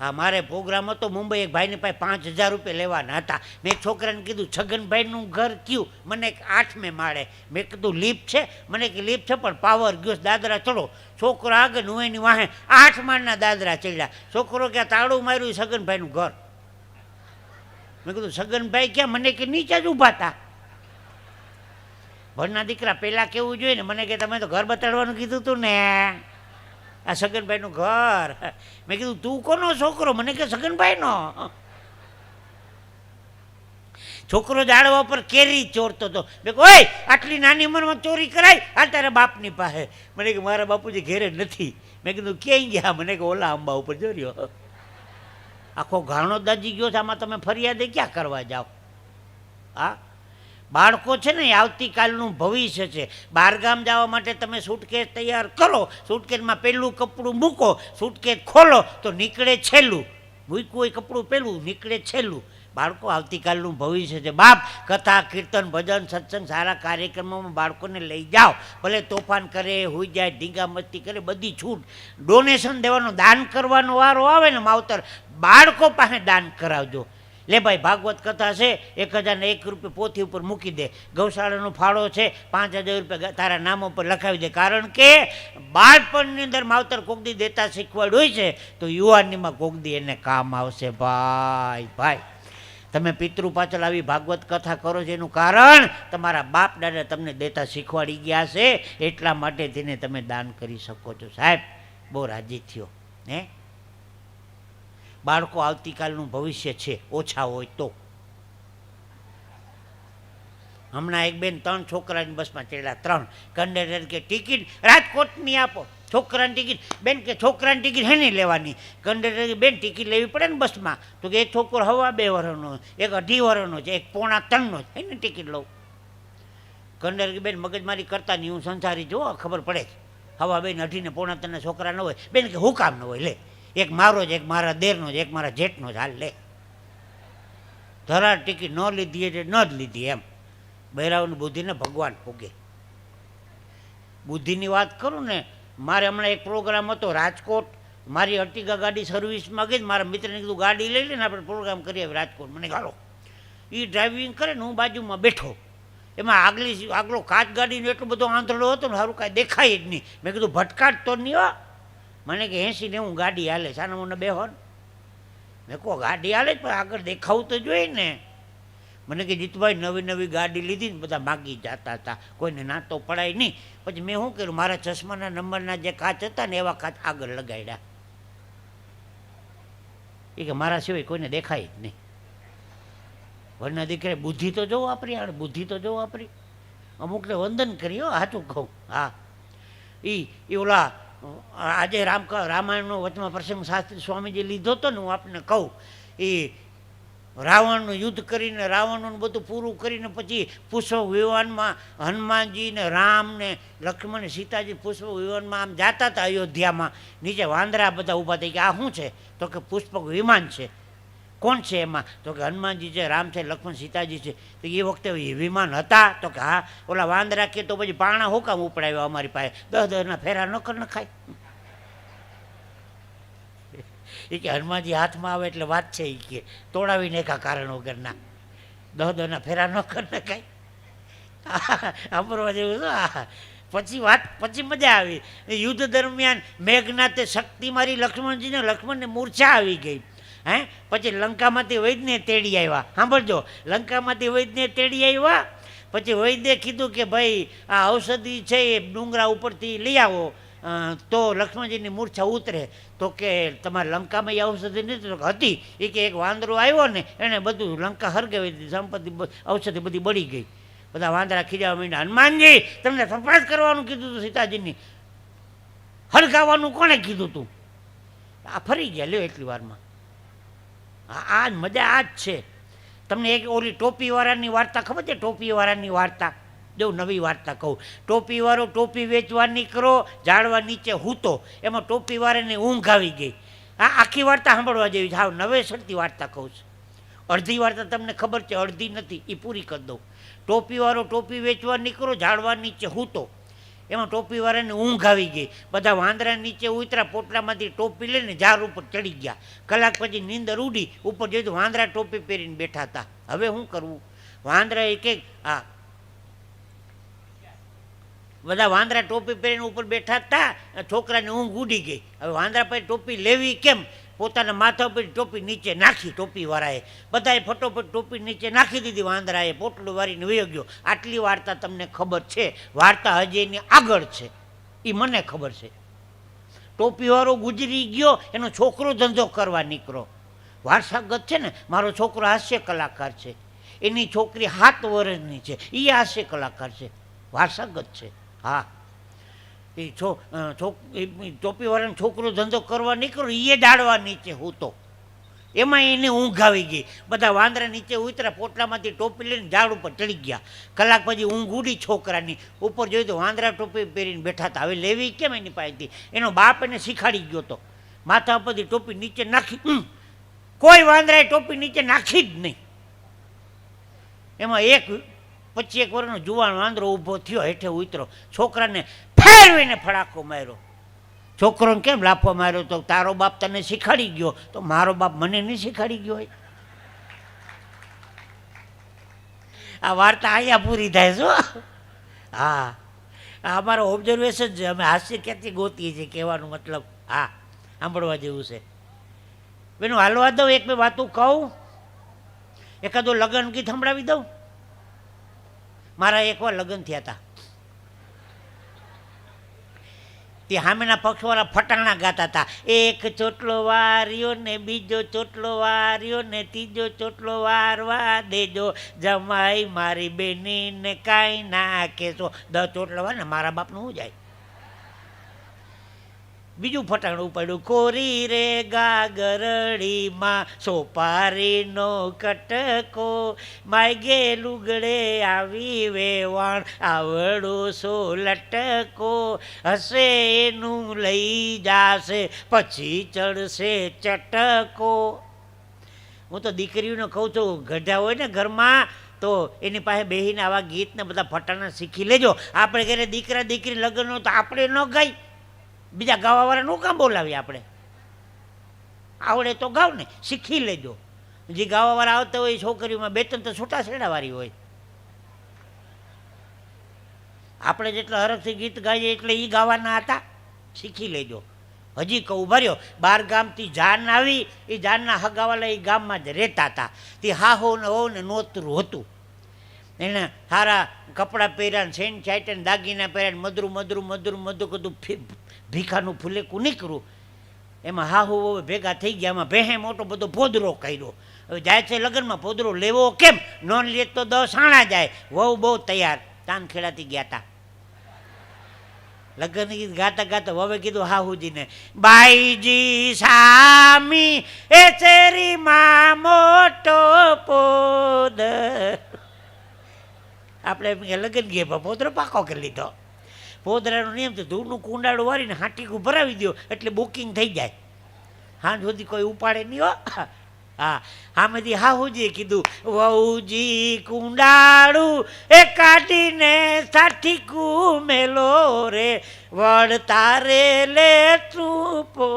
હા, મારે પ્રોગ્રામ હતો મુંબઈ, એક ભાઈની પાસે 5,000 રૂપિયા લેવાના હતા. મેં છોકરાને કીધું છગનભાઈનું ઘર કયું? મને 8મે માળે. મેં કીધું લિફ્ટ છે? મને કે લિફ્ટ છે પણ પાવર ગયો, દાદરા ચડો. છોકરો આગળ હું એની વાહે 8 માળના દાદરા ચડ્યા. છોકરો ક્યાં તાળું માર્યું છગનભાઈનું ઘર. મેં કીધું છગનભાઈ ક્યાં? મને કે નીચે જ ઊભા હતા. ભણના દીકરા પહેલાં કેવું જોઈએ ને, મને કે તમે તો ઘર બતાડવાનું કીધું હતું ને, આ છગનભાઈનું ઘર. મેં કીધું તું કોનો છોકરો? મને કે છગનભાઈનો. છોકરો ઝાડવા પર કેરી ચોરતો હતો. મેં કહ્યું ઓય આટલી નાની ઉંમરમાં ચોરી કરાય? આ તારા બાપની પાસે. મને કે મારા બાપુજી ઘેરે નથી. મેં કીધું ક્યાંય ગયા? મને કે ઓલા આંબા ઉપર જોર્યો. આખો ઘાણો દાજી ગયો છે, આમાં તમે ફરિયાદે ક્યાં કરવા જાઓ? હા, બાળકો છે ને એ આવતીકાલનું ભવિષ્ય છે. બહારગામ જવા માટે તમે સૂટકેસ તૈયાર કરો, સૂટકેસમાં પહેલું કપડું મૂકો, સૂટકેસ ખોલો તો નીકળે છેલ્લું. મૂક્યું હોય કપડું પહેલું, નીકળે છેલ્લું. બાળકો આવતીકાલનું ભવિષ્ય છે. બાપ કથા, કીર્તન, ભજન, સત્સંગ, સારા કાર્યક્રમોમાં બાળકોને લઈ જાઓ. ભલે તોફાન કરે, હોઈ જાય, ઢીંગા મસ્તી કરે, બધી છૂટ. ડોનેશન દેવાનો, દાન કરવાનો વારો આવે ને માવતર, બાળકો પાસે દાન કરાવજો. લે ભાઈ ભાગવત કથા છે, 1,001 રૂપિયા પોથી ઉપર મૂકી દે. ગૌશાળાનો ફાળો છે, 5,000 રૂપિયા તારા નામ ઉપર લખાવી દે. કારણ કે બાળપણની અંદર માવતર કોકદી દેતા શીખવાડ હોય છે તો યુવાનીમાં કોકદી એને કામ આવશે. ભાઈ ભાઈ તમે પિતૃ પાછળ આવી ભાગવત કથા કરો છો એનું કારણ તમારા બાપ દાદા તમને દેતા શીખવાડી ગયા છે, એટલા માટે તેને તમે દાન કરી શકો છો. સાહેબ બહુ રાજી થયો. હે, બાળકો આવતીકાલનું ભવિષ્ય છે, ઓછા હોય તો. હમણાં એક બેન 3 છોકરાની બસમાં ચડ્યા, 3. કંડક્ટર કે ટિકિટ રાજકોટની આપો. છોકરાની ટિકિટ, બેન કે છોકરાની ટિકિટ હે નહીં લેવાની. કંડક્ટર કે બેન ટિકિટ લેવી પડે ને બસમાં. તો કે એક છોકરો 2.5 વર્ષનો, એક 2.5 વર્ષનો છે, એક 2.75 નો છે, એને ટિકિટ લઉં. કંડક્ટર કે બેન મગજમારી કરતા નહીં, હું સંસારી જો ખબર પડે છે. 2.5 ને 2.5 ને 2.75 છોકરા ન હોય. બેન કે હું કામ ન હોય? લે, એક મારો જ, એક મારા દેરનો જ, એક મારા જેઠનો જ, હાલ લે. ધરાર ટિકિટ ન લીધી એટલે ન જ લીધી એમ. બહેરાઓની બુદ્ધિને ભગવાન પૂગે. બુદ્ધિની વાત કરું ને, મારે હમણાં એક પ્રોગ્રામ હતો રાજકોટ. મારી અર્ટિગા ગાડી સર્વિસમાં ગઈ, મારા મિત્રને કીધું ગાડી લઈ લઈને આપણે પ્રોગ્રામ કરીએ રાજકોટ. મને ગાલો, એ ડ્રાઇવિંગ કરે ને હું બાજુમાં બેઠો. એમાં આગલો કાચ ગાડીનો એટલો બધો આંધળો હતો ને, સારું કાંઈ દેખાય જ નહીં. મેં કીધું ભટકાટ તો નહીં હો. મને કે 80-90 ગાડી હાલે, સાના મને બેહો ને. મેં કહો ગાડી હાલે પણ આગળ દેખાવું તો જોઈએ ને. મને કે જીતુભાઈ નવી નવી ગાડી લીધી ને બધા માગી જતા હતા, કોઈને ના તો પડાય નહીં. પછી મેં શું કર્યું, મારા ચશ્માના નંબરના જે કાચ હતા ને એવા કાચ આગળ લગાડ્યા. એ કે મારા સિવાય કોઈને દેખાય જ નહીં. વરના દીકરે બુદ્ધિ તો જો વાપરી, આ બુદ્ધિ તો જો વાપરી. અમુકને વંદન કર્યો, સાચું કહું. હા, એ ઓલા આજે રામાયણનો વચમાં પ્રસંગ શાસ્ત્રી સ્વામીજી લીધો હતો ને, હું આપને કહું. એ રાવણનું યુદ્ધ કરીને, રાવણનું બધું પૂરું કરીને પછી પુષ્પ વિમાનમાં હનુમાનજી ને રામ ને લક્ષ્મણ સીતાજી પુષ્પ વિમાનમાં આમ જતા હતા અયોધ્યામાં. નીચે વાંદરા બધા ઊભા થઈ ગયા, આ શું છે? તો કે પુષ્પક વિમાન છે. કોણ છે એમાં? તો કે હનુમાનજી છે, રામ છે, લક્ષ્મણ સીતાજી છે. તો એ વખતે વિમાન હતા? તો કે હા. ઓલા વાંદરા કે તો પછી પાણા હુકામ ઉપડાવ્યા અમારી પાસે, 10-10 ફેરા ન કર નખાય. એ કે હનુમાનજી હાથમાં આવે એટલે વાત છે, એ કે તોડાવીને એકા કારણ વગરના 10-10 ફેરા ન કર નખાય. સાંભળવા જેવું શું? પછી મજા આવી. યુદ્ધ દરમિયાન મેઘનાથે શક્તિ મારી લક્ષ્મણજીને, લક્ષ્મણને મૂર્છા આવી ગઈ. હે, પછી લંકામાંથી વૈદ્યને તેડી આવ્યા. સાંભળજો, લંકામાંથી વૈદ્યને તેડી આવ્યા. પછી વૈદ્યે કીધું કે ભાઈ આ ઔષધિ છે એ ડુંગરા ઉપરથી લઈ આવો તો લક્ષ્મણજીની મૂર્છા ઉતરે. તો કે તમારે લંકામાં એ ઔષધિ નથી? હતી. એ કે એક વાંદરો આવ્યો ને એને બધું લંકા હરગાવી દીધી, સંપત્તિ ઔષધિ બધી બળી ગઈ. બધા વાંદરા ખીજાવા માંડ્યા, હનુમાનજી તમને તપાસ કરવાનું કીધું હતું સીતાજીની, હરગાવાનું કોણે કીધું હતું? આ ફરી ગયા લ્યો એટલી વારમાં. આ મજા આ જ છે. તમને એક ઓલી ટોપીવાળાની વાર્તા ખબર છે? ટોપીવાળાની વાર્તા જો નવી વાર્તા કહું. ટોપીવાળો ટોપી વેચવા નીકળો, ઝાડવા નીચે હૂતો, એમાં ટોપીવાળાની ઊંઘ આવી ગઈ. આ આખી વાર્તા સાંભળવા જેવી છે. હાવ નવેસરથી વાર્તા કહું છું. અડધી વાર્તા તમને ખબર છે, અડધી નથી, એ પૂરી કરી દઉં. ટોપીવાળો ટોપી વેચવા નીકળો, ઝાડવા નીચે હૂતો, એમાં ટોપીવાળાને ઊંઘ આવી ગઈ. બધા વાંદરા નીચે ઉતરા, પોટલામાંથી ટોપી લઈને ઝાડ ઉપર ચડી ગયા. કલાક પછી નીંદર ઉડી, ઉપર જોયું તો વાંદરા ટોપી પહેરીને બેઠા હતા. હવે શું કરવું? વાંદરા એક હા, બધા વાંદરા ટોપી પહેરીને ઉપર બેઠા હતા. છોકરાને ઊંઘ ઉડી ગઈ. હવે વાંદરા પાસે ટોપી લેવી કેમ? પોતાના માથા ઉપર ટોપી નીચે નાખી. ટોપીવાળાએ બધાએ ફટોફટ ટોપી નીચે નાખી દીધી. વાંદરાએ પોટલું વારીને વયો ગયો. આટલી વાર્તા તમને ખબર છે. વાર્તા હજી એની આગળ છે, એ મને ખબર છે. ટોપીવાળો ગુજરી ગયો, એનો છોકરો ધંધો કરવા નીકળો. વારસાગત છે ને, મારો છોકરો હાસ્ય કલાકાર છે, એની છોકરી 7 વર્ષની છે, એ હાસ્ય કલાકાર છે, વારસાગત છે. હા, એ ટોપીવાળાનો છોકરો ધંધો કરવા નીકળ્યો, એ ડાળવા નીચે હૂતો, એમાં એને ઊંઘ આવી ગઈ. બધા વાંદરા નીચે ઉતરા, પોટલામાંથી ટોપી લઈને ઝાડ ઉપર ચડી ગયા. કલાક પછી ઊંઘ ઉડી છોકરાની. ઉપર જોયું તો વાંદરા ટોપી પહેરીને બેઠા હતા. હવે લેવી કેમ એની પાસેથી? એનો બાપ એને શીખાડી ગયો હતો. માથા ઉપરથી ટોપી નીચે નાખી, કોઈ વાંદરાએ ટોપી નીચે નાખી જ નહીં. એમાં 25 વર્ષનો જુવાન વાંદરો ઊભો થયો, હેઠે ઉતરો, છોકરાને ફેરવીને ફડાકો માર્યો. છોકરોને કેમ લાફો માર્યો? તો તારો બાપ તને શીખાડી ગયો, તો મારો બાપ મને નહીં શીખાડી ગયો હોય? આ વાર્તા અહીંયા પૂરી થાય છે. હા, અમારો ઓબ્ઝર્વેશન છે, અમે હાસ્ય ક્યાંથી ગોતીએ છીએ કહેવાનું મતલબ. હા, સાંભળવા જેવું છે. બેનું હાલવા દઉં, 1-2 વાતો કહું, એકાદો લગ્ન ગીત સંભળાવી દઉં. મારા એકવાર લગ્ન થયા હતા. તે સામેના પક્ષવાળા ફટાણા ગાતા હતા. એક ચોટલો વાર્યો ને બીજો ચોટલો વાર્યો ને ત્રીજો ચોટલો વારવા દેજો, જમાઈ મારી બેનીને કાંઈ ના કહેશો. 10 ચોટલા વાર ને મારા બાપનું શું જાય? બીજું ફટાણું ઉપાડ્યું. કોરી રે ગાગરડીમાં સોપારીનો કટકો, માગે લુગડે આવી વેવાણ આવડો સો લટકો, હશે એનું લઈ જાશે પછી ચડશે ચટકો. હું તો દીકરીઓને કહું છું, ગઢા હોય ને ઘરમાં તો એની પાસે બેસીને આવા ગીતને બધા ફટાણા શીખી લેજો. આપણે ઘરે દીકરા દીકરી લગ્ન હોય તો આપણે ન ગાઈ, બીજા ગાવાવાળાનું કામ બોલાવીએ? આપણે આવડે તો ગાવ ને, શીખી લેજો. જે ગાવાવાળા આવતા હોય છોકરીઓમાં 2-3 તો છૂટાછેડાવાળી હોય. આપણે જેટલા હરખથી ગીત ગાઈએ એટલે એ ગાવાના હતા, શીખી લેજો. હજી કહું ભર્યો, 12 ગામથી જાન આવી. એ જાનના હગાવાલા એ ગામમાં જ રહેતા હતા. તે હાહો ને હો ને નોતરું હતું. એને સારા કપડાં પહેર્યા ને સેન્ટ છાંટ્યા ને દાગીના પહેર્યા ને મધરું મધરું મધરું મધું કદું ભીખાનું ફૂલેકું નીકળ્યું. એમાં હાહુ ભેગા થઈ ગયા. એમાં ભેહે મોટો બધો પોદરો કર્યો. હવે જાય છે લગ્નમાં, પોદરો લેવો કેમ? નોન લે તો 10 આણા જાય. વહુ બહુ તૈયાર, તાનખેડાથી ગયા હતા. લગ્ન ગીત ગાતા ગાતા હવે કીધું હાહુજીને, બાઈજી સામી એ શેરીમાં મોટો પોદ. આપણે લગ્ન ગયા, પોદરો પાકો કરી લીધો. પોદરાનો નિયમ છે, ધૂળનું કુંડાળું વાળીને હાટીકું ભરાવી દો એટલે બુકિંગ થઈ જાય. હાંજ સુધી કોઈ ઉપાડે નહીં હો. હા, આમાંથી હાહુજીએ કીધું, વહુજી કુંડાળું એ કાઢીને સાઠીકું મેલો રે, વડ તારે લે ચૂપો.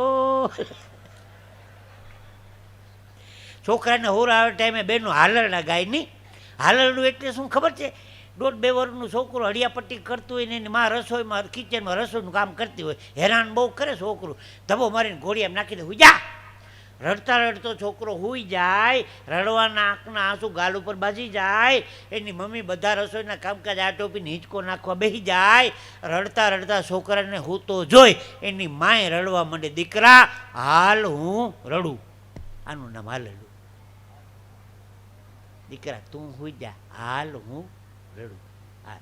છોકરાને હોરાવે ટાઈમે બેનો હાલરડા ગાય નહીં. હાલરડું એટલે શું ખબર છે? 1.5-2 વર્ષનું છોકરું હળિયાપટ્ટી કરતું હોય ને એની માં રસોઈમાં કિચનમાં રસોઈનું કામ કરતી હોય, હેરાન બહુ કરે છોકરું. ધબો મારીને ઘોડિયામાં નાખી દે, હુઈ જા. રડતા રડતો છોકરો હુઈ જાય. રડવાના આંખના આંસુ ગાલ ઉપર બાજી જાય. એની મમ્મી બધા રસોઈના કામકાજ આ ટોપીને હિંચકો નાખવા બેસી જાય. રડતા રડતા છોકરાને હૂતો જોઈ એની માએ રડવા માંડે, દીકરા હાલ હું રડું. આનું નામ હાલરડું. દીકરા તું હુઈ જા, હાલ હું રડું. હા,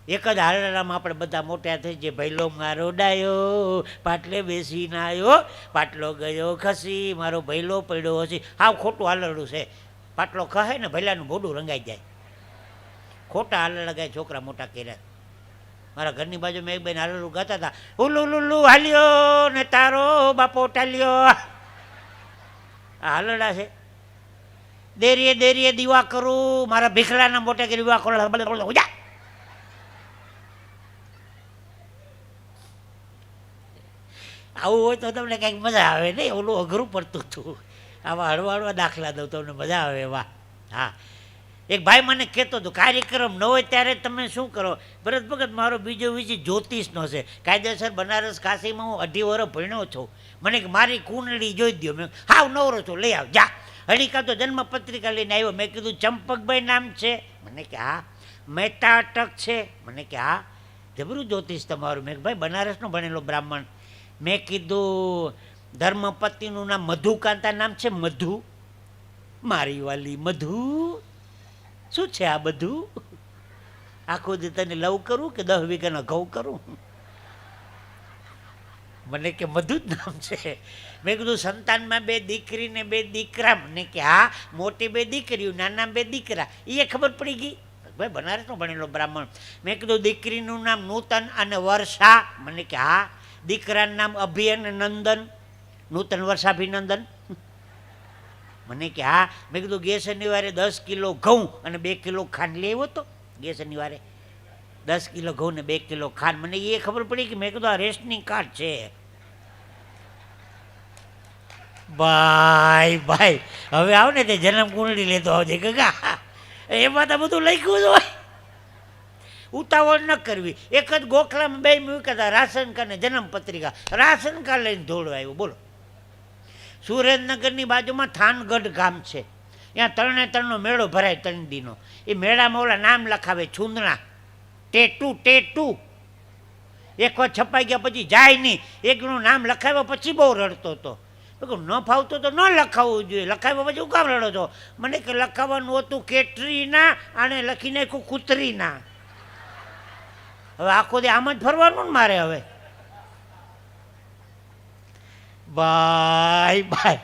એક જ હાલરડામાં આપણે બધા મોટા થઈ જઈએ. ભૈલો મારો ડાયો પાટલે બેસીને આવ્યો, પાટલો ગયો ખસી, મારો ભૈલો પડ્યો હસી. હાવ ખોટું હાલરડું છે. પાટલો ખહે ને ભૈલાનું ભોડું રંગાઈ જાય. ખોટા હાલરડા ગાય છોકરા મોટા કર્યા. મારા ઘરની બાજુ મેં એક બેન હાલરડું ગાતા હતા, ઉલ્લુ લુલ્લુ હાલ્યો ને તારો બાપો ટાલ્યો. આ હાલરડા છે. દેરીએ દેરીએ દીવા કરું, મારા ભીખડાના મોટે કરી દીવા કરો. આવું હોય તો તમને કંઈક મજા આવે નહીં, ઓલું અઘરું પડતું હતું. આવા હળવા હળવા દાખલા દઉં તમને મજા આવે. વાહ. હા, એક ભાઈ મને કહેતો હતો કાર્યક્રમ ન હોય ત્યારે તમે શું કરો? ભરત ભગત, મારો બીજો વિષય જ્યોતિષનો છે. કાયદેસર બનારસ કાશીમાં હું 2.5 વર્ષ ભણ્યો છું. મને કે મારી કુંડળી જોઈ દો. મેં હાવ નવરો છું, લઈ આવ જા. હડીકા તો જન્મ પત્રિકા લઈને આવ્યો. મેં કીધું ચંપકભાઈ નામ છે? મને કે હા. મહેતા અટક છે? મને કે હા. જબરું જ્યોતિષ તમારું. મેં ભાઈ બનારસનો ભણેલો બ્રાહ્મણ. મેં કીધું ધર્મપતિનું નામ મધુકાંતા નામ છે? મધુ? મારી વાલી મધુ શું છે આ બધું? આખો દી તને લવ કરું કે 10 વીઘાના ઘઉં કરું? મને કે મધુ જ નામ છે. મેં કીધું સંતાનમાં 2 દીકરી ને 2 દીકરા? મને કે હા, મોટી 2 દીકરીઓ, નાના 2 દીકરા. એ ખબર પડી ગઈ. ભાઈ બનારસનો ભણેલો બ્રાહ્મણ. મેં કીધું દીકરીનું નામ નૂતન અને વર્ષા? મને કે હા. દીકરાનું નામ અભિ અને નંદન? નૂતન વર્ષાભિનંદન? મને કે હા. મેં કીધું ગે શનિવારે 10 કિલો ઘઉં અને 2 કિલો ખાંડ લઈ આવ્યો તો? ગે શનિવારે 10 કિલો ઘઉં ને 2 કિલો ખાંડ. મને એ ખબર પડી કે મેં કીધું આ રેશનિંગ કાર્ડ છે. ભાઈ ભાઈ હવે આવ ને તે જન્મ કુંડળી લેતો આવજે ગગા. એમાં તો બધું લખ્યું જ હોય. ઉતાવળ ન કરવી. એક જ ગોખલામાં 2 મૂક્યા હતા, રાશન કાર્ડ ને જન્મ પત્રિકા. રાશન કાર્ડ લઈને દોડવા આવ્યો. બોલો. સુરેન્દ્રનગરની બાજુમાં થાનગઢ ગામ છે. ત્યાં 3 મેળો ભરાય 3 દીનો. એ મેળામાં ઓલા નામ લખાવે છૂંદણા, ટેટુ. એક વાર છપાઈ ગયા પછી જાય નહીં. એકનું નામ લખાવ્યા પછી બહુ રડતો હતો. ન ફાવતો તો ન લખાવવું જોઈએ. લખાવ્યા પછી હું કામ રડો છો? મને કે લખાવવાનું હતું કેટરીના, આને લખી નાખ્યું કૂતરીના. હવે આખો દે આમ જ ફરવાનું ને મારે હવે. ભાઈ ભાઈ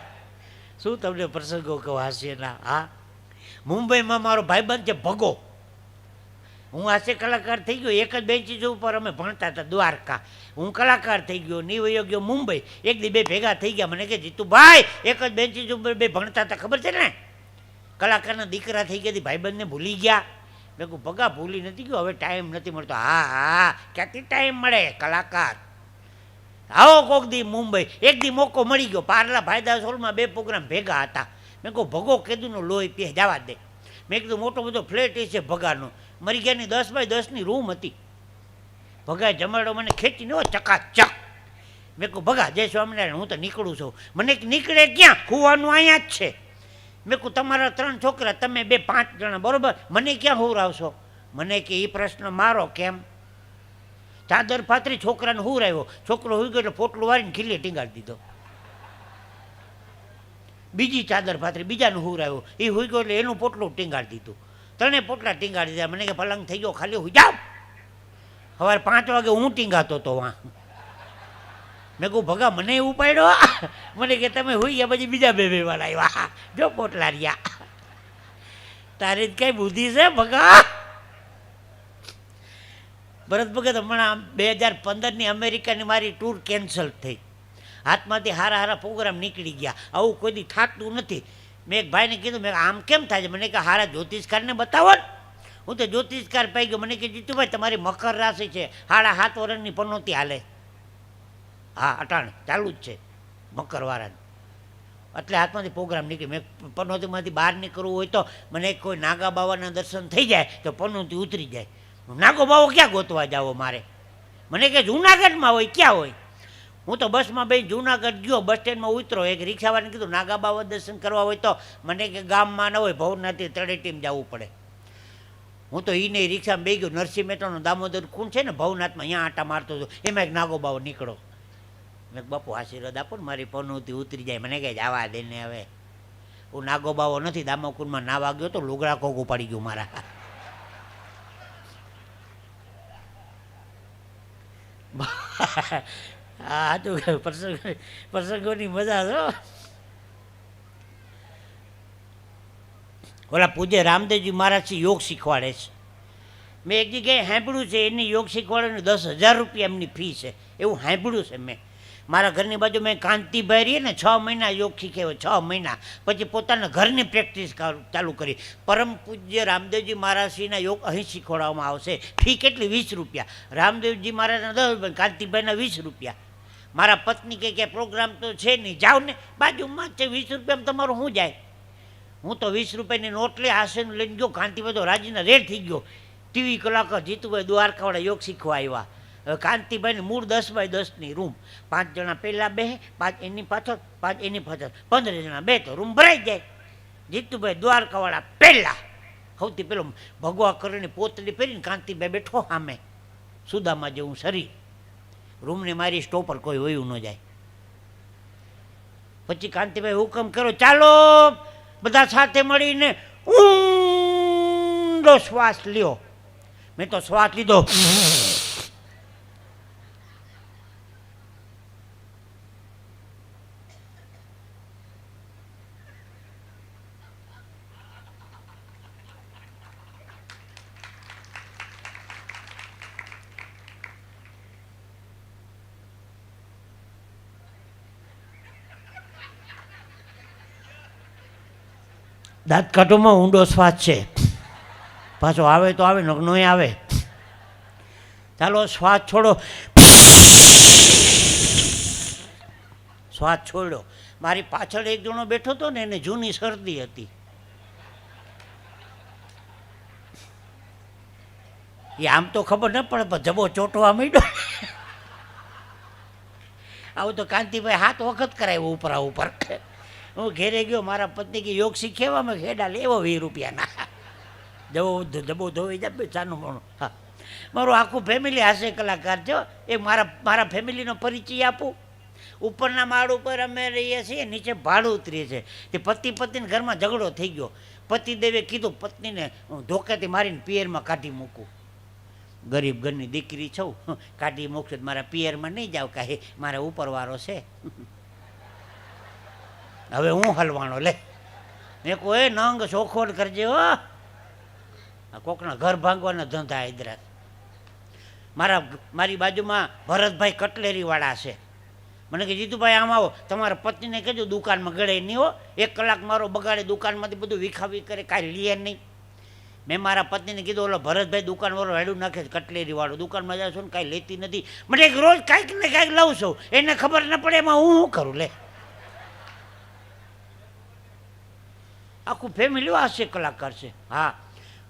શું તમને પ્રસંગો કહું હાસ્યના. હા, મુંબઈમાં મારો ભાઈબંધ છે ભગો. હું હાસ્ય કલાકાર થઈ ગયો. એક જ બેન્ચીસ ઉપર અમે ભણતા હતા દ્વારકા. હું કલાકાર થઈ ગયો, નિવયો ગયો મુંબઈ. એક દી 2 ભેગા થઈ ગયા. મને કે જીતુભાઈ એક જ બેન્ચીસ ઉપર 2 ભણતા હતા, ખબર છે ને? કલાકારના દીકરા થઈ ગયા. ભાઈબંધને ભૂલી ગયા. મેં કહું ભગા ભૂલી નથી ગયો, હવે ટાઈમ નથી મળતો. હા, ક્યાંથી ટાઈમ મળે? કલાકાર. આવો કોક દી મુંબઈ. એક દી મોકો મળી ગયો. પાર્લા ભાઈદાસ હોલમાં 2 પ્રોગ્રામ ભેગા હતા. મેં કહું ભગો કેદુનો લોહી પીએ, જવા દે. મેં કીધું મોટો બધો ફ્લેટ છે ભગાનો. મરી ગયાની 10 બાય 10ની રૂમ હતી. ભગાએ જમાડો મને ખેંચીને ચકાચક. મેં કહું ભગા જય સ્વામિનારાયણ, હું તો નીકળું છું. મને નીકળે ક્યાં? હોવાનું અહીંયા જ છે. મેં કહું તમારા 3 છોકરા, તમે 2 5 જણા, બરોબર? મને ક્યાં હુરાવશો? મને કે એ પ્રશ્ન મારો. કેમ? ચાદર પાથરી છોકરાને હુરાવ્યો. છોકરો હુઈ ગયો એટલે પોટલું વાળીને ખીલે ટીંગાડી દીધો. બીજી ચાદર પાથરી બીજાને હુરાવ્યો. એ હુઈ ગયો એટલે એનું પોટલું ટીંગાડી દીધું. 3 પોટલા ટીંગાડી દીધા. મને કે પલંગ થઈ ગયો, ખાલી હુઈ જાવ. સવારે 5 વાગે હું ટીંગાતો હતો વાં. મેં કહું ભગા મને ઉપાડ્યો. મને કે તમે હુઈ ગયા પછી બીજા 2 વાળા આવ્યા. જો પોટલા રહ્યા. તારી જ કઈ બુદ્ધિ છે ભગા? ભરત ભગત, હમણાં 2015ની અમેરિકાની મારી ટૂર કેન્સલ થઈ. હાથમાંથી હારા પ્રોગ્રામ નીકળી ગયા. આવું કોઈ દી થતું નથી. મેં એક ભાઈને કીધું, મેં આમ કેમ થાય છે? મને કે હારા જ્યોતિષકારને બતાવો ને. હું તો જ્યોતિષકાર પાઈ ગયો. મને કે જીતુભાઈ તમારી મકર રાશિ છે, 7.5 વર્ષની પનોતી હાલે. હા, અટાણ ચાલુ જ છે મકરવાળાની. એટલે હાથમાંથી પ્રોગ્રામ નીકળી. મેં પનોતીમાંથી બહાર નીકળવું હોય તો મને કોઈ નાગા બાવાના દર્શન થઈ જાય તો પનોતી ઉતરી જાય. નાગો બાવો ક્યાં ગોતવા જાવો મારે? મને કે જુનાગઢમાં હોય. ક્યાં હોય? હું તો બસમાં બેસી જુનાગઢ ગયો. બસ સ્ટેન્ડમાં ઉતરો. એક રિક્ષાવાળાને કીધું નાગા બાવા દર્શન કરવા હોય તો મને કે ગામમાં ન હોય, ભવનાથી તળેટીમાં જવું પડે. હું તો એ નહીં રિક્ષામાં બેસી ગયો. નરસિંહ મહેતાનો દામોદર કુંડ છે ને ભવનાથમાં, અહીંયા આટા મારતો હતો. એમાં એક નાગો બાવો નીકળો. મેં બાપુ આશીર્વાદ આપો ને, મારી પનોતી ઉતરી જાય. મને કહે જવા દે ને હવે. હું નાગો બાવો નથી. દામોકુંડમાં નાવા ગયો તો લુગડા કોક ઉપાડી ગયું મારા. હા, તો પ્રસંગોની મજા છો. ઓલા પૂજ્ય રામદેવજી મહારાજથી યોગ શીખવાડે છે. મેં એક જગ્યાએ સાંભળ્યું છે એની યોગ શીખવાડવાની 10,000 રૂપિયા એમની ફી છે. એવું સાંભળ્યું છે મેં. મારા ઘરની બાજુ મેં કાંતિભાઈ રહીએ ને 6 મહિના યોગ શીખ્યો. 6 મહિના પછી પોતાના ઘરની પ્રેક્ટિસ ચાલુ કરી. પરમ પૂજ્ય રામદેવજી મહારાજશ્રીના યોગ અહીં શીખવાડવામાં આવશે. ફી કેટલી? 20 રૂપિયા. રામદેવજી મહારાજના 10 રૂપિયા, કાંતિભાઈના 20 રૂપિયા. મારા પત્ની કે પ્રોગ્રામ તો છે નહીં, જાઓ ને બાજુમાં જ છે, 20 રૂપિયામાં તમારું શું જાય. હું તો 20 રૂપિયાની નોટ લઈ હાસેનું લઈને ગયો. કાંતિભાઈ તો રાજીના રેડ થઈ ગયો. ટીવી કલાકાર જીતુભાઈ દ્વારકાવાળા યોગ શીખવા આવ્યા. હવે કાંતિભાઈને મૂળ 10x10ની રૂમ, 5 જણા પહેલાં બેસે, 5 એની પાછળ, 5 એની પાછળ, 15 જણા બે તો રૂમ ભરાઈ જાય. જીતુભાઈ દ્વારકાવાળા પહેલાં, સૌથી પેલો ભગવા કરીને પોતળી પહેરીને કાંતિભાઈ બેઠો સામે, સુદામા જેવું શરીર. રૂમને મારી સ્ટોપર કોઈ વયું ન જાય. પછી કાંતિભાઈ હુકમ કરો, ચાલો બધા સાથે મળીને ઊંડો શ્વાસ લ્યો. મેં તો શ્વાસ લીધો, દાંત કાઢોમાં ઊંડો શ્વાસ છે, પાછો આવે તો આવે, નોય આવે. ચાલો શ્વાસ છોડો, શ્વાસ છોડ્યો. મારી પાછળ એક જણો બેઠો હતો ને, એને જૂની શરદી હતી. એ આમ તો ખબર ન પડે પણ જબો ચોટવા માંડ્યો. આવું તો કાંતિભાઈ 7 વખત કરાવ્યું ઉપરા ઉપર. હું ઘેરે ગયો, મારા પત્ની કે યોગ શીખેવામાં ખેડા લેવો 20 રૂપિયાના. જબો ધોઈ જાય ચાનું મોણું. હા, મારું આખું ફેમિલી હાસ્ય કલાકાર છે. એ મારા ફેમિલીનો પરિચય આપું. ઉપરના માળ ઉપર અમે રહીએ છીએ, નીચે ભાડું ઉતરીએ છીએ. તે પતિને ઘરમાં ઝઘડો થઈ ગયો. પતિદેવે કીધું પત્નીને ધોકાથી મારીને પિયરમાં કાઢી મૂકું. ગરીબ ઘરની દીકરી છું, કાઢી મૂકશે મારા પિયરમાં નહીં જાવ, કાંઈ મારા ઉપરવાળો છે. હવે હું હલવાનો લે. મેં કોઈ નંગ શોખોડ કરજે હો, કોકના ઘર ભાંગવાના ધંધા હૈદરાત. મારી બાજુમાં ભરતભાઈ કટલેરીવાળા છે. મને કે જીતુભાઈ આમ આવો, તમારા પત્નીને કહેજો દુકાનમાં ગળે નહીં હો, 1 કલાક મારો બગાડે, દુકાનમાંથી બધું વિખાવી કરે, કાંઈ લે નહીં. મેં મારા પત્નીને કીધું ઓલો ભરતભાઈ દુકાનવાળો હેડું નાખે છે, કટલેરીવાળો, દુકાનમાં જાઉં છું ને કાંઈ લેતી નથી. મને એક રોજ કાંઈક ને કાંઈક લઉં છું, એને ખબર ન પડે એમાં હું શું કરું લે. આખું ફેમિલી હાસ્ય કલાકાર છે. હા,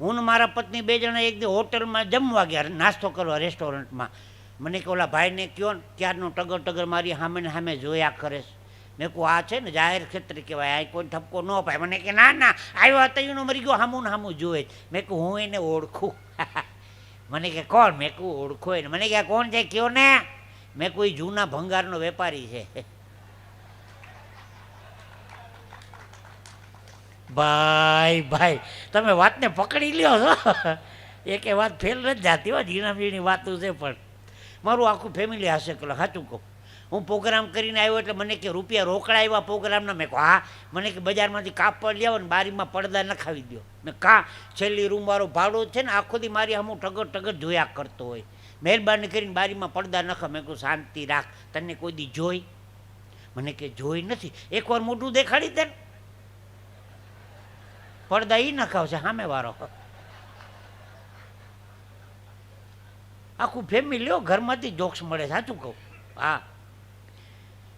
હું ને મારા પત્ની 2 જણા એક દી હોટલમાં જમવા ગયા, નાસ્તો કરવા રેસ્ટોરન્ટમાં. મને કે ઓલા ભાઈને કહો ને, ક્યારનો ટગર મારી સામે ને સામે જોયા કરે છે. મેં કહું આ છે ને જાહેર ક્ષેત્ર કહેવાય, આ કોઈ ઠપકો ન પાય. મને કે ના આવ્યો તૈયાર મરી ગયો, સામું ને સામું જોવે જ. મેં કહું હું એને ઓળખું. મને કે કોણ? મેં કહું ઓળખો એને. મને કે કોણ છે કયો ને? મેં કોઈ જૂના ભંગારનો વેપારી છે. ભાઈ તમે વાતને પકડી લ્યો છો. એકે વાત ફેલ નથી જાતી હો, ઝીણાઝીણી વાતું છે. પણ મારું આખું ફેમિલી હશે કે સાચું કહું. હું પ્રોગ્રામ કરીને આવ્યો એટલે મને કે રૂપિયા રોકડા આવ્યા પ્રોગ્રામના. મેં કહું હા. મને કે બજારમાંથી કાપડ લેવો ને બારીમાં પડદા નખાવી દો. મેં છેલ્લી રૂમવાળો ભાડો છે ને, આખો દી મારી હું ટગર જોયા કરતો હોય. મહેરબાની કરીને બારીમાં પડદા નખા. મેં કહું શાંતિ રાખ, તને કોઈ દી જોઈ? મને કે જોઈ નથી. એકવાર મોઢું દેખાડી દે ને, પડદા એ નખાવશે સામેવાળો. આખું ફેમિલી ઘરમાંથી જોક્સ મળે, સાચું કહું. હા,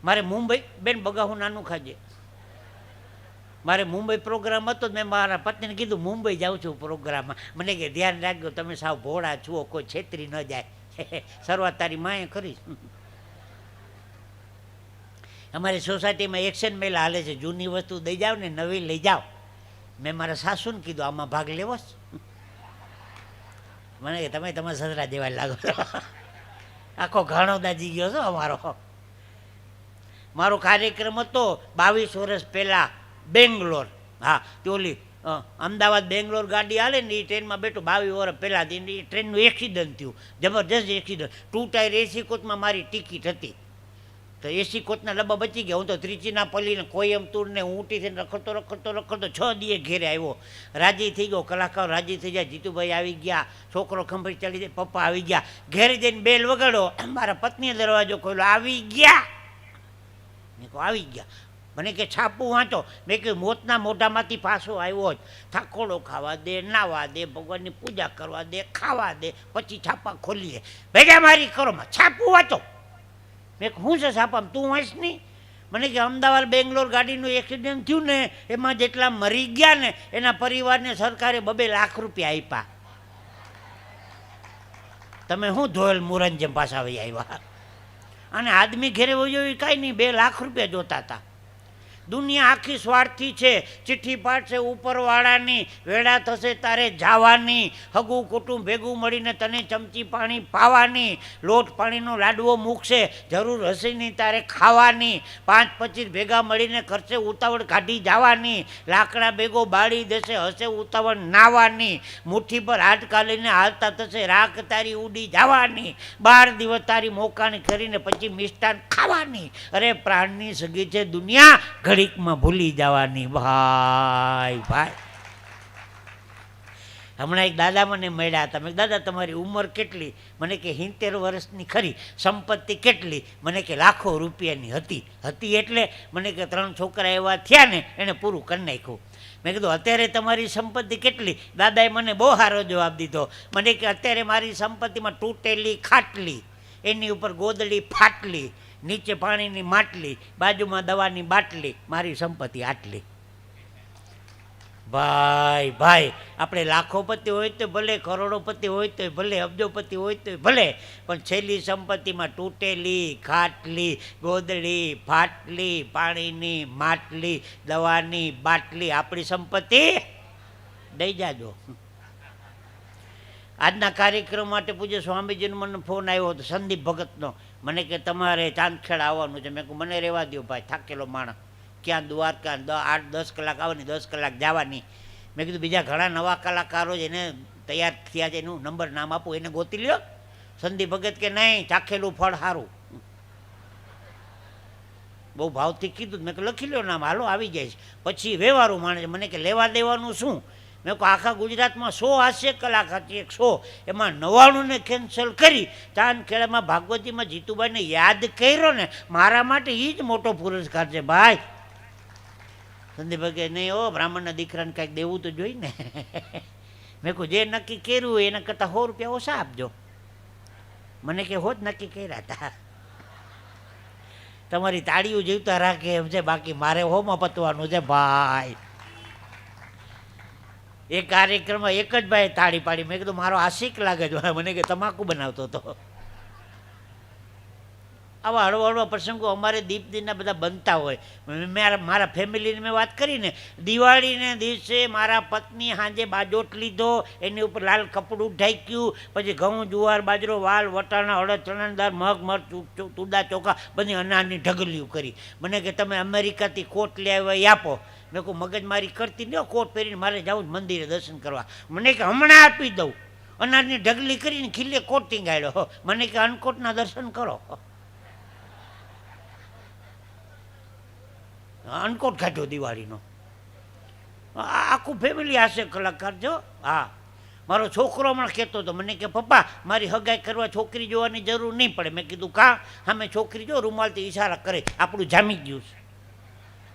મારે મુંબઈ બેન બગાવું નાનું ખાજે. મારે મુંબઈ પ્રોગ્રામ હતો, મેં મારા પત્નીને કીધું મુંબઈ જાઉં છું પ્રોગ્રામમાં. મને કે ધ્યાન રાખજો, તમે સાવ ભોળા છો, કોઈ છેતરી ન જાય. શરૂઆત તારી માએ કરી. અમારી સોસાયટીમાં એક્શન મેલ હાલે છે, જૂની વસ્તુ દઈ જાઓ ને નવી લઈ જાઓ. મેં મારા સાસુને કીધું આમાં ભાગ લેવો. મને કે તમે તમારા સસરા જેવા લાગો છો. આખો ઘાણો દાજી ગયો છો અમારો. મારો કાર્યક્રમ હતો 22 વર્ષ પહેલાં બેંગ્લોર. હા, તે ઓલી અમદાવાદ બેંગ્લોર ગાડી હાલે ને, એ ટ્રેનમાં બેઠો 22 વર્ષ પહેલાં. એ ટ્રેનનું એક્સિડન્ટ થયું, જબરજસ્ત એક્સિડન્ટ. 2 ટાયર એસી કોચમાં મારી ટિકિટ હતી, તો એસી કોચના ડબ્બા બચી ગયા. હું તો ત્રિચિનાપલ્લીને કોયમ્બતુરને ઊંટી થઈને રખડતો 6 દીએ ઘેરે આવ્યો. રાજી થઈ ગયો, કલાકાર રાજી થઈ જાય. જીતુભાઈ આવી ગયા, છોકરો ખંભાઈ ચડી જાય, પપ્પા આવી ગયા. ઘેરે જઈને બેલ વગાડો, મારા પત્નીએ દરવાજો ખોલ્યો, આવી ગયા. મેં કહું આવી ગયા. મને કે છાપું વાંચો. મેં કહ્યું મોતના મોઢામાંથી પાછો આવ્યો જ, થાકોડો ખાવા દે, નાવા દે, ભગવાનની પૂજા કરવા દે, ખાવા દે, પછી છાપા ખોલીએ. ભેગા મારી કરો, છાપું વાંચો. મેં હું છે સાપામ તું વાંચ નહીં? મને કે અમદાવાદ બેંગ્લોર ગાડીનું એક્સિડન્ટ થયું ને એમાં જેટલા મરી ગયા ને એના પરિવારને સરકારે 2 લાખ રૂપિયા આપ્યા. તમે શું ધોયેલ મુરન જેમ પાછા આવી આવ્યા? અને આદમી ઘેરે વયો કાંઈ નહીં, 2 લાખ રૂપિયા જોતા હતા. દુનિયા આખી સ્વાર્થી છે. ચિઠ્ઠી પાડશે ઉપરવાળાની, વેળા થશે તારે જવાની, હગું કુટુંબ ભેગું મળીને તને ચમચી પાણી પાવાની, લોટ પાણીનો લાડવો મૂકશે, જરૂર હશે નહીં તારે ખાવાની, 5-25 ભેગા મળીને કરશે ઉતાવળ કાઢી જવાની, લાકડા ભેગો બાળી દેશે હશે ઉતાવળ નાવાની, મુઠ્ઠી પર હાડકા લઈને હાલતા થશે રાખ તારી ઉડી જવાની, 12 દિવસ તારી મોકાણી કરીને પછી મિષ્ટાન ખાવાની. અરે પ્રાણની સગી છે દુનિયા, ઘડીકમાં ભૂલી જવાની. ભાઈ ભાઈ, હમણાં એક દાદા મને મળ્યા હતા. મેં દાદા તમારી ઉંમર કેટલી? મને કે 70 વર્ષની ખરી. સંપત્તિ કેટલી? મને કે લાખો રૂપિયાની હતી. એટલે મને કે 3 છોકરા એવા થયા ને એને પૂરું કરી નાખ્યું. મેં કીધું અત્યારે તમારી સંપત્તિ કેટલી? દાદાએ મને બહુ સારો જવાબ દીધો. મને કે અત્યારે મારી સંપત્તિમાં તૂટેલી ખાટલી, એની ઉપર ગોદડી ફાટલી, નીચે પાણીની માટલી, બાજુમાં દવાની બાટલી, મારી સંપત્તિ આટલી. ભાઈ ભાઈ, આપણે લાખોપતિ હોય તો ભલે, કરોડોપતિ હોય તો ભલે, અબજોપતિ હોય તો ભલે, પણ છેલ્લી સંપત્તિમાં તૂટેલી ખાટલી, ગોદડી ફાટલી, પાણીની માટલી, દવાની બાટલી, આપણી સંપત્તિ દઈ જાજો. આજના કાર્યક્રમ માટે પૂજ્ય સ્વામીજીનો મને ફોન આવ્યો હતો સંદીપ ભગતનો. મને કે તમારે ચાંદખેડા આવવાનું છે. મેં કહું મને રહેવા દો ભાઈ, થાકેલો માણસ, ક્યાં દ્વારકા 8-10 કલાક આવવાની, 10 કલાક જવાની. મેં કીધું બીજા ઘણા નવા કલાકારો જેને તૈયાર થયા છે એનું નંબર નામ આપું, એને ગોતી લ્યો. સંદીપ ભગત કે નહીં, ચાખેલું ફળ સારું. બહુ ભાવથી કીધું. મેં કે લખી લ્યો નામ, હાલો આવી જાય છે. પછી વ્યવહારું માણે મને કે લેવા દેવાનું શું? મેં કહું આખા ગુજરાતમાં 100 હાસ્ય કલાકાર છે, 100, એમાં 99ને કેન્સલ કરી ચાંદખેડામાં ભાગવતીમાં જીતુભાઈને યાદ કર્યો ને, મારા માટે એ જ મોટો પુરસ્કાર છે ભાઈ. સંદીપ કે નહીં, ઓ બ્રાહ્મણના દીકરાને કાંઈક દેવું તો જોઈ ને. મેં કહું જે નક્કી કર્યું હોય એના કરતાં 100 રૂપિયા ઓછા આપજો. મને કે હોત નક્કી કર્યા હતા. તમારી તાળીઓ જીવતા રાખે એમ છે, બાકી મારે હોમાં પતવાનું છે ભાઈ. એ કાર્યક્રમમાં એક જ ભાઈ તાળી પાડી. મેં કીધું મારો આશિક લાગે છે. મને કે તમાકુ બનાવતો હતો. આવા હળવા પ્રસંગો અમારે દીપદીના બધા બનતા હોય. મારા ફેમિલીની મેં વાત કરીને, દિવાળીને દિવસે મારા પત્ની સાંજે બાજોટ લીધો, એની ઉપર લાલ કપડું ઢાંક્યું, પછી ઘઉં જુવાર બાજરો વાલ વટાણા અડદ ચણાની દાળ મગ મરચું તુડા ચોખા બધી અનાજની ઢગલીઓ કરી. મને કે તમે અમેરિકાથી કોટ લઈ આવ્યા આપો. મેં કહું મગજમારી કરતી ન, કોટ પહેરીને મારે જવું મંદિરે દર્શન કરવા. મને કે હમણાં આપી દઉં. અનાજની ઢગલી કરીને ખીલે કોટ ટીંગાડ્યો. મને કે અનકોટના દર્શન કરો. અનકોટ કાઢ્યો દિવાળીનો. આખું ફેમિલી હાસ્ય કલાકાર છો. હા, મારો છોકરો હમણાં કહેતો હતો. મને કે પપ્પા મારી હગાઈ કરવા છોકરી જોવાની જરૂર નહીં પડે. મેં કીધું કાં? સામે છોકરી જો રૂમાલથી ઈશારા કરે, આપણું જામી ગયું છે.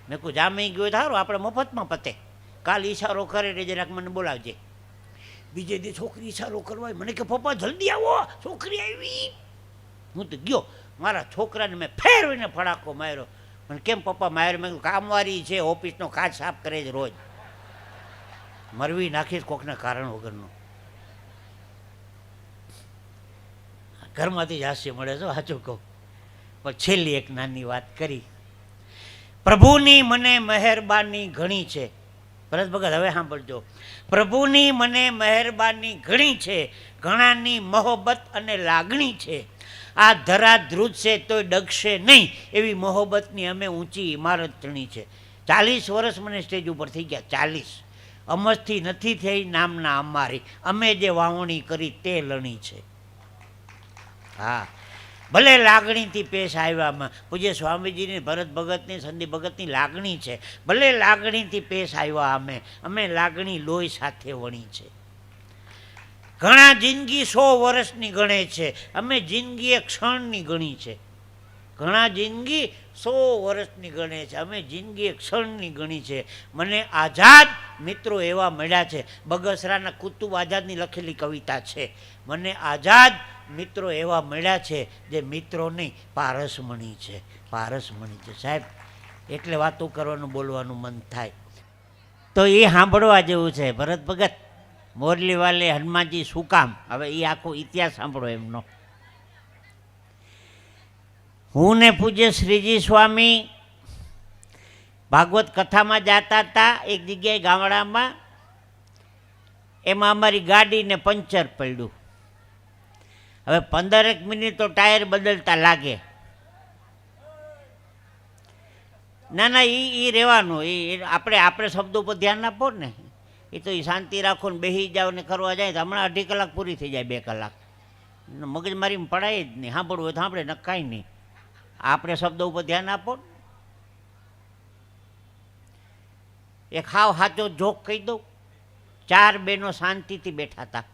મેં કહું જામી ગયું સારું, આપણે મફતમાં પતે. કાલ ઈશારો કરે એટલે જરાક મને બોલાવજે. બીજે દી છોકરી ઈશારો કરવા. મને કે પપ્પા જલ્દી આવો, છોકરી આવી. હું તો ગયો, મારા છોકરાને મેં ફેરવીને ફડાકો માર્યો. મને કેમ પપ્પા માર્યો? મેં કામવાળી છે, ઓફિસનો કાચ સાફ કરે છે રોજ. મરવી નાખીશ કોકના કારણ વગરનું. ઘરમાંથી જ હાસ્ય મળે છે, સાચું કહું. પણ છેલ્લી એક નાની વાત કરી. પ્રભુની મને મહેરબાની ઘણી છે. ભરત ભગત હવે સાંભળજો. પ્રભુની મને મહેરબાની ઘણી છે, ઘણાની મોહબ્બત અને લાગણી છે. આ ધરા ધ્રુજશે તોય ડગશે નહીં, એવી મોહબ્બતની અમે ઊંચી ઇમારત ચણી છે. 40 વર્ષ મને સ્ટેજ ઉપર થઈ ગયા. 40. અમસ્થી નથી થઈ નામના અમારી, અમે જે વાવણી કરી તે લણી છે. હા, ભલે લાગણીથી પેશ આવ્યામાં પૂજ્ય સ્વામીજીની, ભરત ભગતની, સંદીપ ભગતની લાગણી છે. ભલે લાગણીથી પેશ આવ્યા અમે લાગણી લોહી સાથે વણી છે. ઘણા જિંદગી 100 વર્ષની ગણે છે, અમે જિંદગી એક ક્ષણની ગણી છે. ઘણા જિંદગી 100 વર્ષની ગણે છે, અમે જિંદગી એક ક્ષણની ગણી છે. મને આઝાદ મિત્રો એવા મળ્યા છે. બગસરાના કુતુબ આઝાદની લખેલી કવિતા છે, મને આઝાદ મિત્રો એવા મળ્યા છે જે મિત્રો નહીં પારસમણી છે, પારસમણી છે સાહેબ. એટલે વાતો કરવાનું બોલવાનું મન થાય. તો એ સાંભળવા જેવું છે. ભરત ભગત મોરલી વાલે હનુમાનજી શું કામ, હવે એ આખો ઇતિહાસ સાંભળો એમનો. હું ને પૂજ્ય શ્રીજી સ્વામી ભાગવત કથામાં જતા હતા એક જગ્યાએ ગામડામાં. એમાં અમારી ગાડીને પંચર પડ્યું. હવે 15 મિનિટ તો ટાયર બદલતા લાગે. ના ના એ રહેવાનું, એ આપણે શબ્દો પર ધ્યાન આપો ને. એ તો એ શાંતિ રાખો ને બેસી જાઓ ને કરવા જાય તો હમણાં 2.5 કલાક પૂરી થઈ જાય, 2 કલાક મગજમારીમાં પડાય જ નહીં. સાંભળવું હોય તો સાંભળે ને કાંઈ નહીં. આપણે શબ્દો ઉપર ધ્યાન આપો. એક હાવ સાચો જોક કહી દઉં. 4 બહેનો શાંતિથી બેઠા હતા.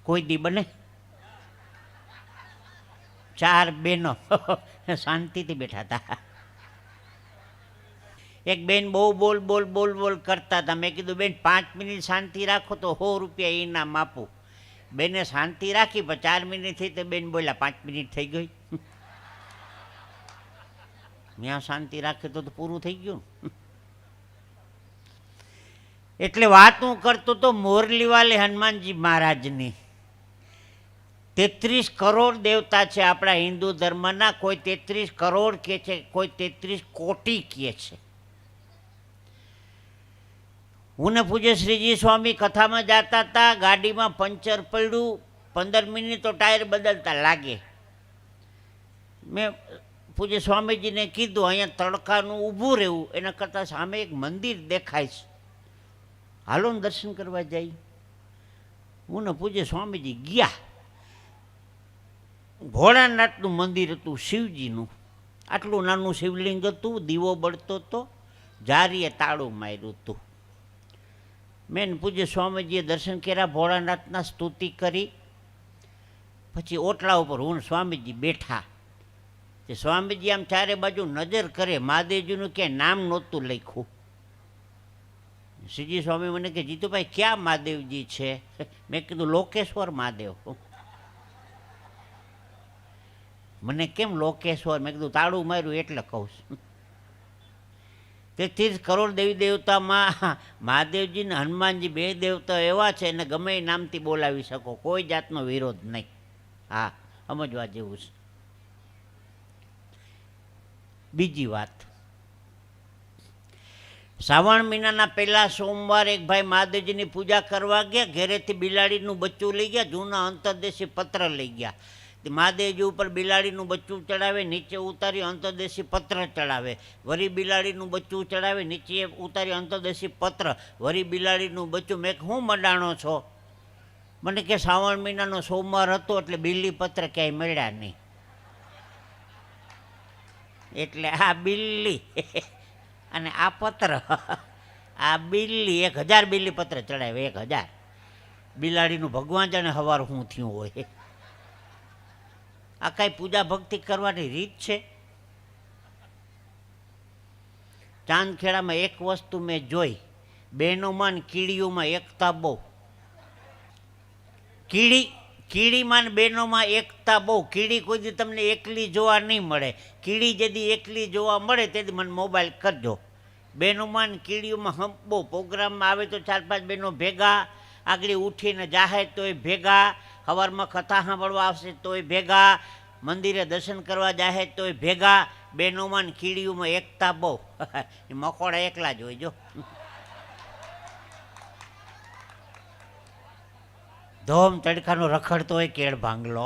કોઈ દી બને? 4 બહેનો શાંતિથી બેઠા હતા. એક બેન બહુ બોલ બોલ બોલ બોલ કરતા હતા. મેં કીધું બેન 5 મિનિટ શાંતિ રાખો તો 100 રૂપિયા ઇનામ આપું. બેને શાંતિ રાખી પણ 4 મિનિટ થઈ તો બેન બોલ્યા 5 મિનિટ થઈ ગઈ. ત્યાં શાંતિ રાખી તો પૂરું થઈ ગયું. એટલે વાત હું કરતો તો મોરલીવાલે હનુમાનજી મહારાજની. 33 કરોડ દેવતા છે આપણા હિન્દુ ધર્મના. કોઈ 33 કરોડ કહે છે, કોઈ 33 કોટી કહે છે. હું ને પૂજ્ય શ્રીજી સ્વામી કથામાં જતા હતા, ગાડીમાં પંચર પડ્યું. 15 મિનિટ તો ટાયર બદલતા લાગે. મેં પૂજ્ય સ્વામીજીને કીધું અહીંયા તડકાનું ઊભું રહેવું એના કરતાં સામે એક મંદિર દેખાય છે, હાલો ને દર્શન કરવા જાય. હું ને પૂજ્ય સ્વામીજી ગયા. ભોળાનાથનું મંદિર હતું, શિવજીનું. આટલું નાનું શિવલિંગ હતું, દીવો બળતો હતો, જારીએ તાળું માર્યું હતું. મેં પૂજ્ય સ્વામીજીએ દર્શન કર્યા, ભોળાનાથના સ્તુતિ કરી. પછી ઓટલા ઉપર હું સ્વામીજી બેઠા. તે સ્વામીજી આમ ચારે બાજુ નજર કરે, મહાદેવજીનું ક્યાંય નામ નહોતું લખ્યું. શ્રીજી સ્વામી મને કે જીતુભાઈ ક્યાં મહાદેવજી છે? મેં કીધું લોકેશ્વર મહાદેવ. મને કેમ લોકેશ્વર? મેં કીધું તાળું માર્યું એટલે કહું છું. 33 કરોડ દેવી દેવતામાં મહાદેવજી ને હનુમાનજી 2 દેવતા એવા છે એને ગમે એ નામથી બોલાવી શકો, કોઈ જાતનો વિરોધ નહીં. હા, સમજવા જેવું છે. બીજી વાત, શ્રાવણ મહિનાના પહેલા સોમવાર એક ભાઈ મહાદેવજીની પૂજા કરવા ગયા. ઘરેથી બિલાડીનું બચ્ચું લઈ ગયા, જૂના અંતરદેશી પત્ર લઈ ગયા. મહાદેવજી ઉપર બિલાડીનું બચ્ચું ચડાવે, નીચે ઉતારી અંતરદેશી પત્ર ચડાવે. વરી બિલાડીનું બચ્ચું ચડાવે, નીચે ઉતારી અંતરદેશી પત્ર. વરી બિલાડીનું બચ્ચું. મેં હું મંડાણો છો? મને કે શ્રાવણ મહિનાનો સોમવાર હતો એટલે બિલ્લી પત્ર ક્યાંય મળ્યા નહીં, એટલે આ બિલ્લી અને આ પત્ર, આ બિલ્લી 1000 બિલ્લી પત્ર ચડાવે. 1000 બિલાડીનું ભગવાન જાણે હવાર શું થયું હોય. આ કાંઈ પૂજા ભક્તિ કરવાની રીત છે? ચાંદખેડામાં એક વસ્તુ મેં જોઈ, બહેનોમાં ને કીડીઓમાં એકતા બહુ. કીડીમાં ને બહેનોમાં એકતા બહુ. કીડી કોઈ દી તમને એકલી જોવા નહીં મળે. કીડી જેદી એકલી જોવા મળે તેથી મને મોબાઈલ કરજો. બહેનોમાં ને કીડીઓમાં બહુ. પ્રોગ્રામમાં આવે તો 4-5 બહેનો ભેગા, આગળ ઉઠીને જાહે તોય ભેગા, સવારમાં કથા સાંભળવા આવશે તોય ભેગા, મંદિરે દર્શન કરવા જાહે તોય ભેગા. બહેનોમાં ને કીડીઓમાં એકતા બહુ. મકોડા એકલા જ હોય. જો ધોમ તડકાનો રખડતો હોય કેળ ભાંગલો.